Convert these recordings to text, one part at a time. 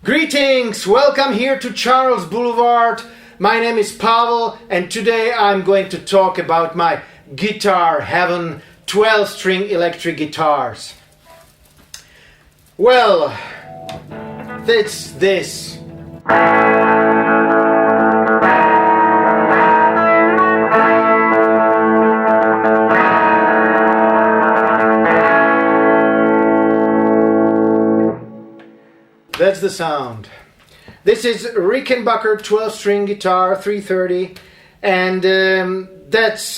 Greetings! Welcome here to Charles Boulevard. My name is Pavel and today I'm going to talk about my guitar heaven 12-string electric guitars. Well, it's this. That's the sound. This is Rickenbacker 12-string guitar 330, and that's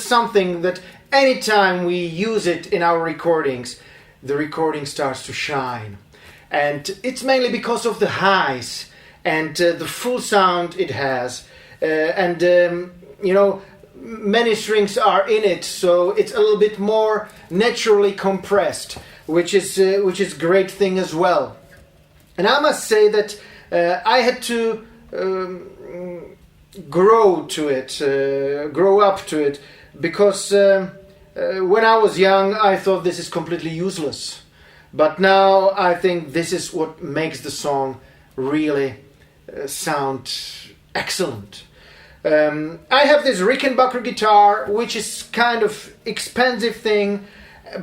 something that anytime we use it in our recordings, the recording starts to shine. And it's mainly because of the highs and the full sound it has. Many strings are in it, so it's a little bit more naturally compressed, which is great thing as well. And I must say that I had to grow up to it, because when I was young I thought this is completely useless, but now I think this is what makes the song really sound excellent. I have this Rickenbacker guitar, which is kind of expensive thing,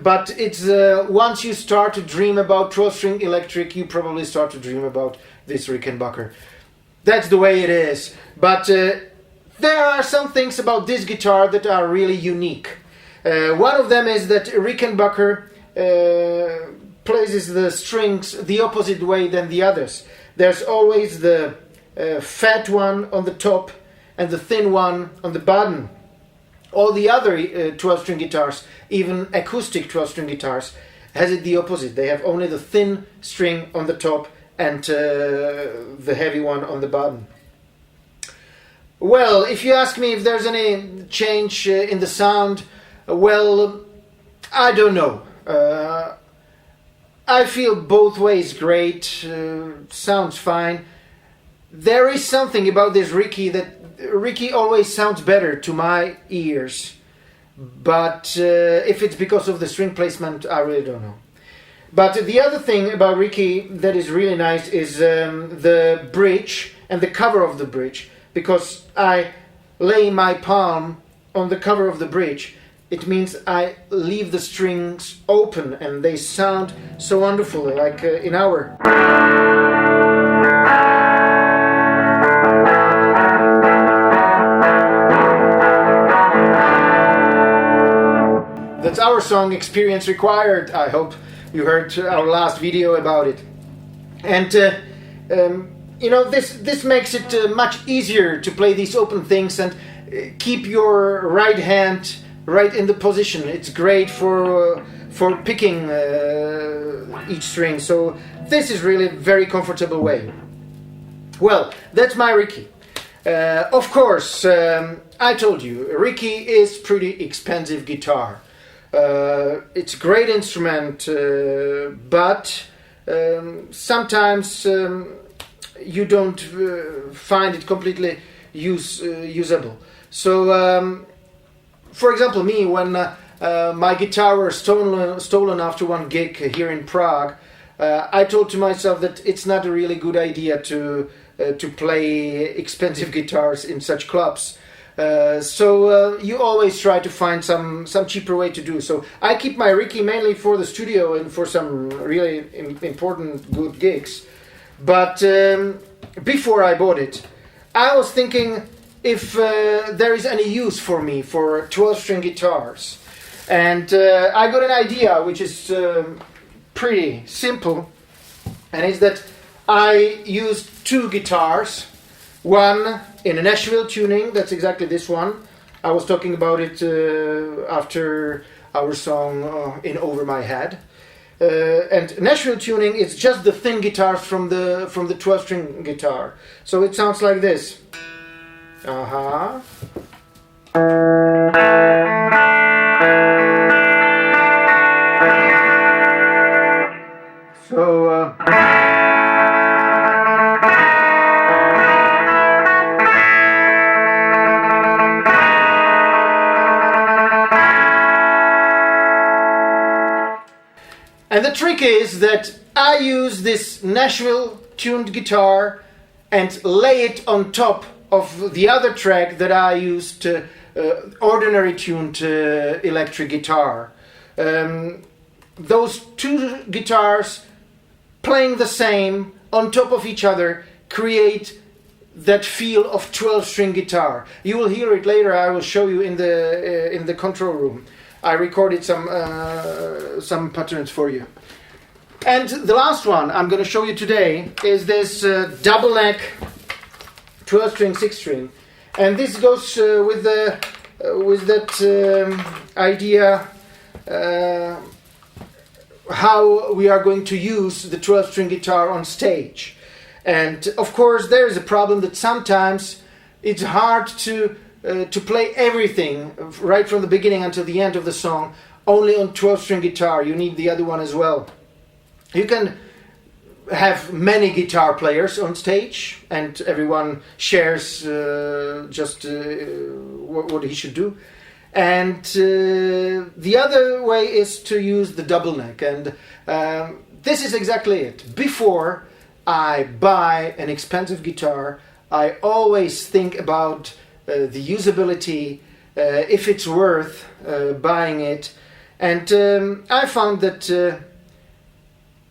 but it's once you start to dream about 12-string electric, you probably start to dream about this Rickenbacker. That's the way it is. But there are some things about this guitar that are really unique. One of them is that Rickenbacker places the strings the opposite way than the others. There's always the fat one on the top and the thin one on the bottom. All the other 12-string guitars, even acoustic 12-string guitars, has it the opposite. They have only the thin string on the top and the heavy one on the bottom. Well, if you ask me if there's any change in the sound, well, I don't know. I feel both ways great, sounds fine. There is something about this Ricky always sounds better to my ears, but if it's because of the string placement, I really don't know. But the other thing about Ricky that is really nice is the bridge and the cover of the bridge, because I lay my palm on the cover of the bridge. It means I leave the strings open and they sound so wonderful, like in our... That's our song, Experience Required. I hope you heard our last video about it. And this makes it much easier to play these open things and keep your right hand right in the position. It's great for picking each string. So this is really a very comfortable way. Well, that's my Ricky. Of course, I told you, Ricky is pretty expensive guitar. It's a great instrument, but sometimes you don't find it completely usable. So, for example, me, when my guitar was stolen after one gig here in Prague, I told to myself that it's not a really good idea to play expensive guitars in such clubs. So you always try to find some cheaper way to do. So I keep my Ricky mainly for the studio and for some really important good gigs. But before I bought it, I was thinking if there is any use for me for 12-string guitars. And I got an idea which is pretty simple, and it's that I used two guitars. One in a Nashville tuning, that's exactly this one. I was talking about it after our song In Over My Head. And Nashville tuning is just the thin guitars from the 12-string guitar. So it sounds like this. So And the trick is that I use this Nashville tuned guitar and lay it on top of the other track that I used, ordinary tuned electric guitar. Those two guitars playing the same on top of each other create that feel of 12-string guitar. You will hear it later. I will show you in the control room. I recorded some patterns for you. And the last one I'm going to show you today is this double neck 12-string, 6-string, and this goes with that idea how we are going to use the 12-string guitar on stage. And of course, there is a problem that sometimes it's hard to play everything right from the beginning until the end of the song only on 12-string guitar. You need the other one as well. You can have many guitar players on stage and everyone shares what he should do. And the other way is to use the double neck. And this is exactly it. Before I buy an expensive guitar, I always think about the usability, if it's worth buying it. And I found that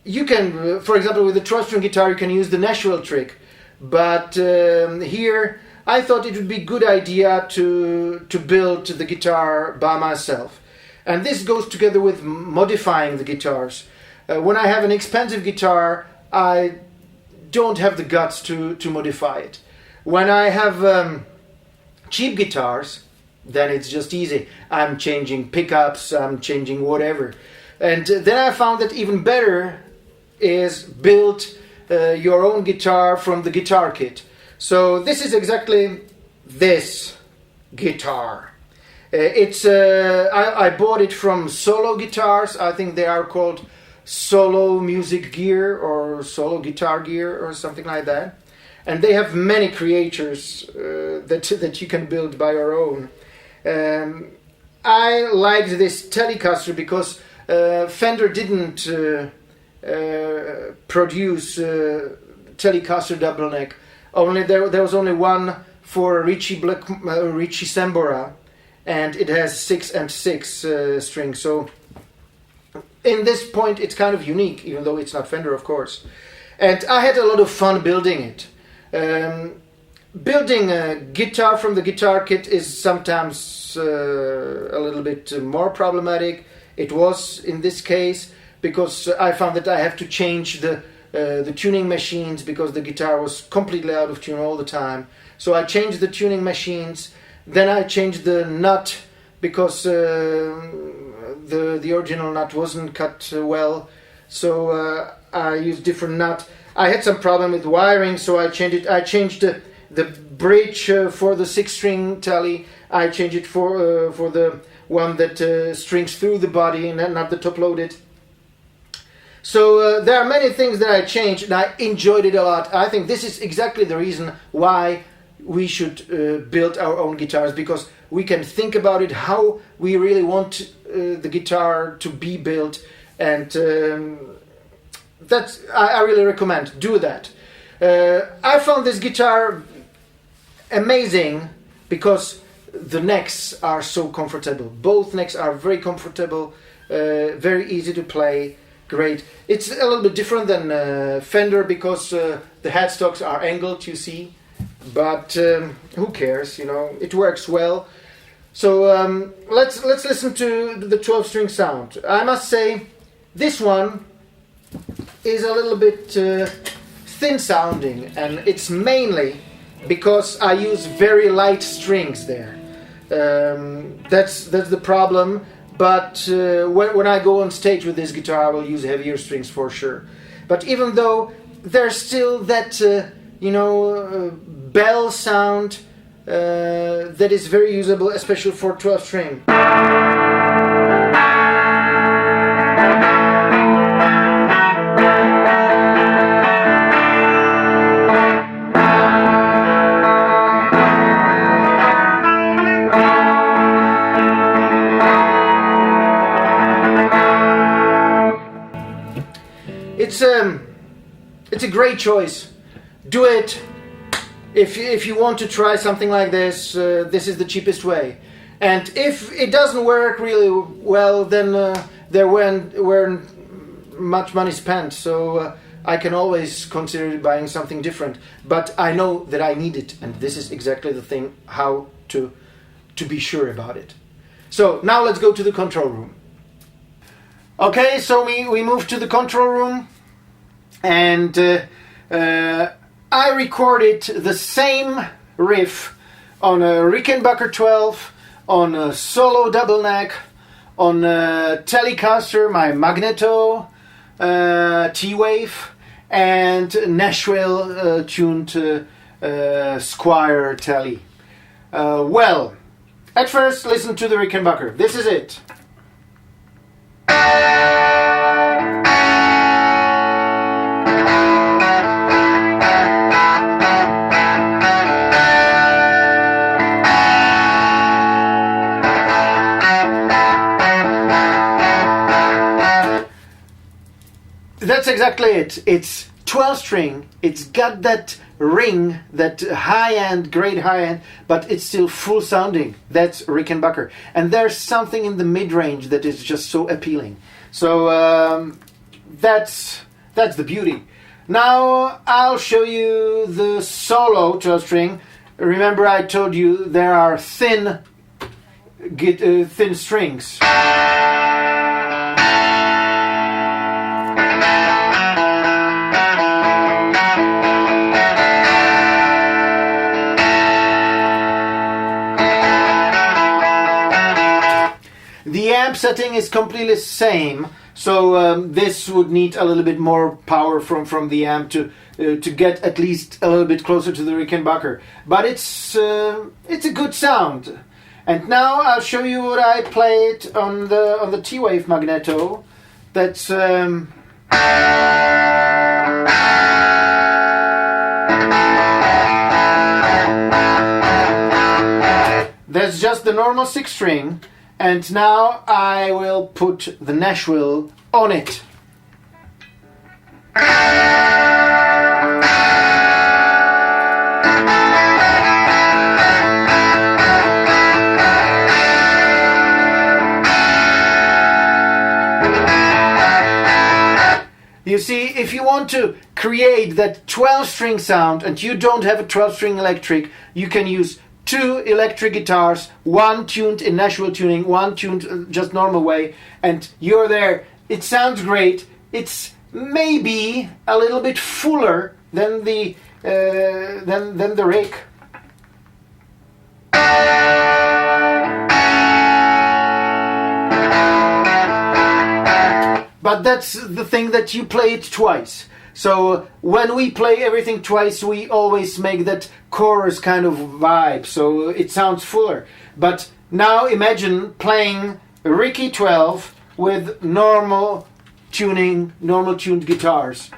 you can, for example, with the 12-string guitar, you can use the Nashville trick. But here, I thought it would be a good idea to build the guitar by myself. And this goes together with modifying the guitars. When I have an expensive guitar, I don't have the guts to modify it. When I have cheap guitars, then it's just easy. I'm changing pickups, I'm changing whatever. And then I found that even better is build your own guitar from the guitar kit. So this is exactly this guitar. I bought it from Solo Guitars. I think they are called Solo Music Gear or Solo Guitar Gear or something like that. And they have many creators that you can build by your own. I liked this Telecaster because Fender didn't produce Telecaster double neck. Only there was only one for Richie Sambora, and it has 6 and 6 strings. So in this point, it's kind of unique, even though it's not Fender, of course. And I had a lot of fun building it. Building a guitar from the guitar kit is sometimes a little bit more problematic. It was in this case because I found that I have to change the tuning machines because the guitar was completely out of tune all the time. So I changed the tuning machines. Then I changed the nut because the original nut wasn't cut well. So I used different nut. I had some problem with wiring, so I changed it. I changed the bridge for the 6-string tally. I changed it for the one that strings through the body and not the top loaded. So there are many things that I changed, and I enjoyed it a lot. I think this is exactly the reason why we should build our own guitars, because we can think about it, how we really want the guitar to be built, and I really recommend do that. I found this guitar amazing because the necks are so comfortable. Both necks are very comfortable, very easy to play. Great. It's a little bit different than Fender because the headstocks are angled, you see. But who cares? You know, it works well. So let's listen to the 12-string sound. I must say, this one is a little bit thin sounding, and it's mainly because I use very light strings there. That's the problem. But when I go on stage with this guitar, I will use heavier strings for sure. But even though there's still that bell sound that is very usable, especially for 12-string. it's a great choice. Do it. If you want to try something like this, this is the cheapest way. And if it doesn't work really well, then there weren't much money spent. So I can always consider buying something different. But I know that I need it, and this is exactly the thing, how to be sure about it. So now let's go to the control room. Okay, so we move to the control room, and I recorded the same riff on a Rickenbacker 12, on a solo double neck, on a Telecaster, my Magneto T-Wave, and Nashville tuned Squire Tele. Well, at first listen to the Rickenbacker. This is it. That's exactly it. It's 12 string. It's got that ring, that high-end, great high-end, but it's still full sounding. That's Rickenbacker. And there's something in the mid-range that is just so appealing. So that's the beauty. Now I'll show you the solo 12 string. Remember I told you there are thin strings. The amp setting is completely the same, so this would need a little bit more power from the amp to get at least a little bit closer to the Rickenbacker. But it's a good sound. And now I'll show you what I played on the T-Wave Magneto. That's that's just the normal 6 string. And now I will put the Nashville on it. You see, if you want to create that 12-string sound and you don't have a 12-string electric, you can use 2 electric guitars, one tuned in Nashville tuning, one tuned just normal way, and you're there. It sounds great. It's maybe a little bit fuller than the Rick. But that's the thing, that you play it twice. So when we play everything twice, we always make that chorus kind of vibe, so it sounds fuller. But now imagine playing Ricky 12 with normal tuning, normal tuned guitars.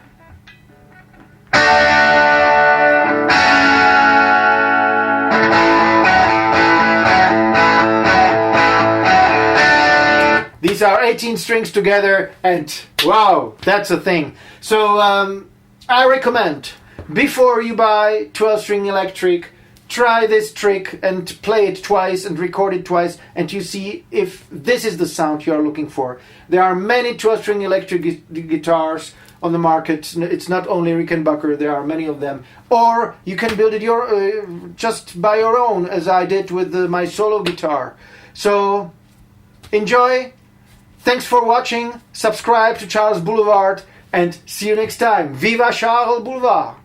These are 18 strings together, and wow, that's a thing. So I recommend, before you buy 12-string electric, try this trick and play it twice and record it twice, and you see if this is the sound you are looking for. There are many 12-string electric guitars on the market. It's not only Rickenbacker, there are many of them. Or you can build it just by your own, as I did with my solo guitar. So enjoy. Thanks for watching. Subscribe to Charles Boulevard, and see you next time. Viva Charles Boulevard!